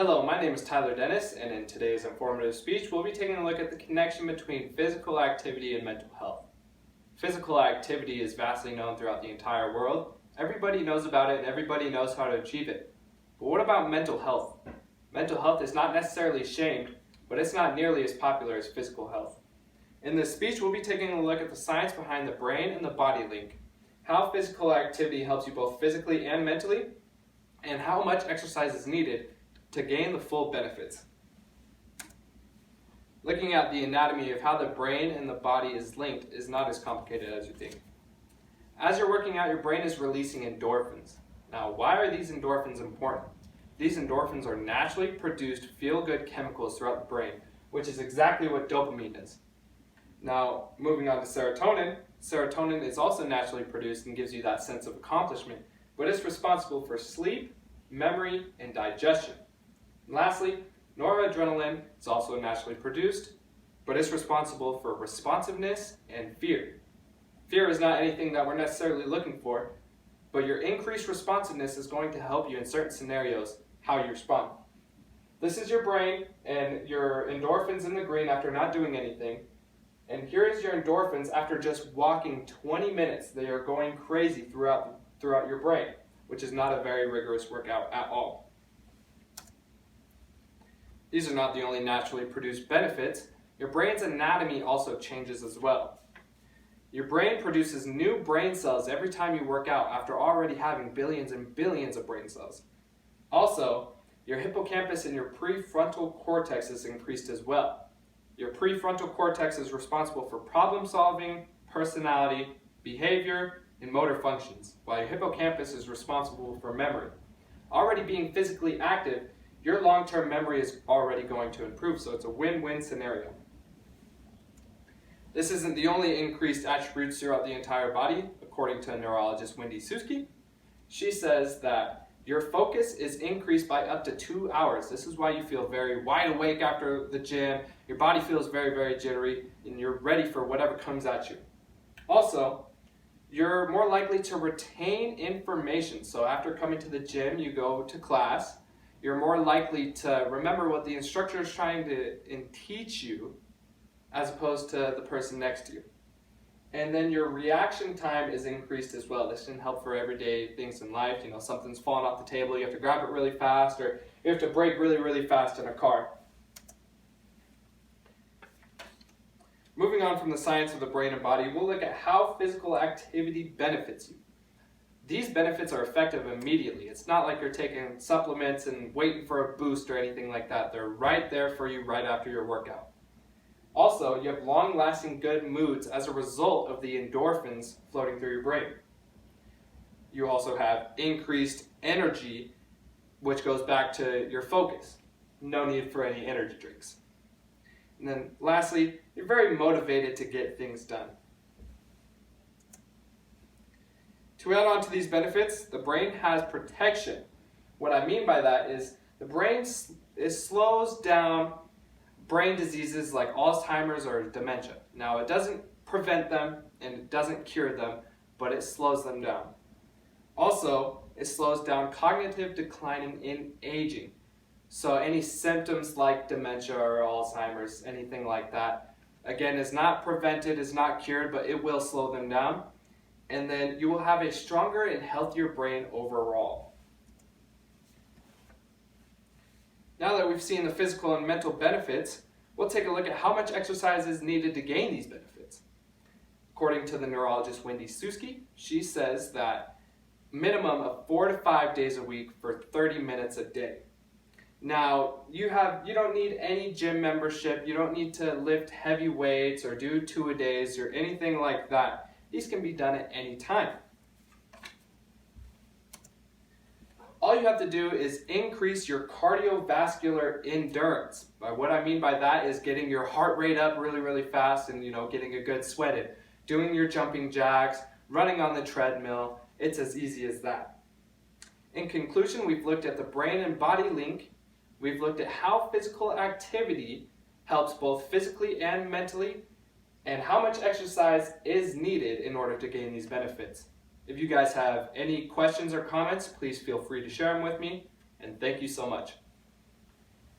Hello, my name is Tyler Dennis, and in today's informative speech, we'll be taking a look at the connection between physical activity and mental health. Physical activity is vastly known throughout the entire world. Everybody knows about it and everybody knows how to achieve it. But what about mental health? Mental health is not necessarily shamed, but it's not nearly as popular as physical health. In this speech, we'll be taking a look at the science behind the brain and the body link, how physical activity helps you both physically and mentally, and how much exercise is needed to gain the full benefits. Looking at the anatomy of how the brain and the body is linked is not as complicated as you think. As you're working out, your brain is releasing endorphins. Now, why are these endorphins important? These endorphins are naturally produced feel-good chemicals throughout the brain, which is exactly what dopamine is. Now, moving on to serotonin. Serotonin is also naturally produced and gives you that sense of accomplishment, but it's responsible for sleep, memory, and digestion. And lastly, noradrenaline is also naturally produced, but it's responsible for responsiveness and fear. Fear is not anything that we're necessarily looking for, but your increased responsiveness is going to help you in certain scenarios how you respond. This is your brain and your endorphins in the green after not doing anything. And here is your endorphins after just walking 20 minutes. They are going crazy throughout your brain, which is not a very rigorous workout at all. These are not the only naturally produced benefits. Your brain's anatomy also changes as well. Your brain produces new brain cells every time you work out after already having billions and billions of brain cells. Also, your hippocampus and your prefrontal cortex is increased as well. Your prefrontal cortex is responsible for problem solving, personality, behavior, and motor functions, while your hippocampus is responsible for memory. Already being physically active, your long-term memory is already going to improve, so it's a win-win scenario. This isn't the only increased attributes throughout the entire body, according to neurologist Wendy Suski. She says that your focus is increased by up to 2 hours. This is why you feel very wide awake after the gym, your body feels very, very jittery, and you're ready for whatever comes at you. Also, you're more likely to retain information. So after coming to the gym, you go to class, you're more likely to remember what the instructor is trying to teach you as opposed to the person next to you. And then your reaction time is increased as well. This can help for everyday things in life. You know, something's falling off the table, you have to grab it really fast, or you have to brake really, really fast in a car. Moving on from the science of the brain and body, we'll look at how physical activity benefits you. These benefits are effective immediately. It's not like you're taking supplements and waiting for a boost or anything like that. They're right there for you right after your workout. Also, you have long-lasting good moods as a result of the endorphins floating through your brain. You also have increased energy, which goes back to your focus. No need for any energy drinks. And then lastly, you're very motivated to get things done. To add on to these benefits, the brain has protection. What I mean by that is the brain slows down brain diseases like Alzheimer's or dementia. Now, it doesn't prevent them and it doesn't cure them, but it slows them down. Also, it slows down cognitive declining in aging. So any symptoms like dementia or Alzheimer's, anything like that, again, is not prevented, is not cured, but it will slow them down. And then you will have a stronger and healthier brain overall. Now that we've seen the physical and mental benefits, we'll take a look at how much exercise is needed to gain these benefits. According to the neurologist Wendy Suski, she says that minimum of 4 to 5 days a week for 30 minutes a day. Now, you don't need any gym membership, you don't need to lift heavy weights or do 2-a-days or anything like that. These can be done at any time. All you have to do is increase your cardiovascular endurance. What I mean by that is getting your heart rate up really, really fast and getting a good sweat in. Doing your jumping jacks, running on the treadmill, it's as easy as that. In conclusion, we've looked at the brain and body link. We've looked at how physical activity helps both physically and mentally, and how much exercise is needed in order to gain these benefits. If you guys have any questions or comments, please feel free to share them with me, and thank you so much.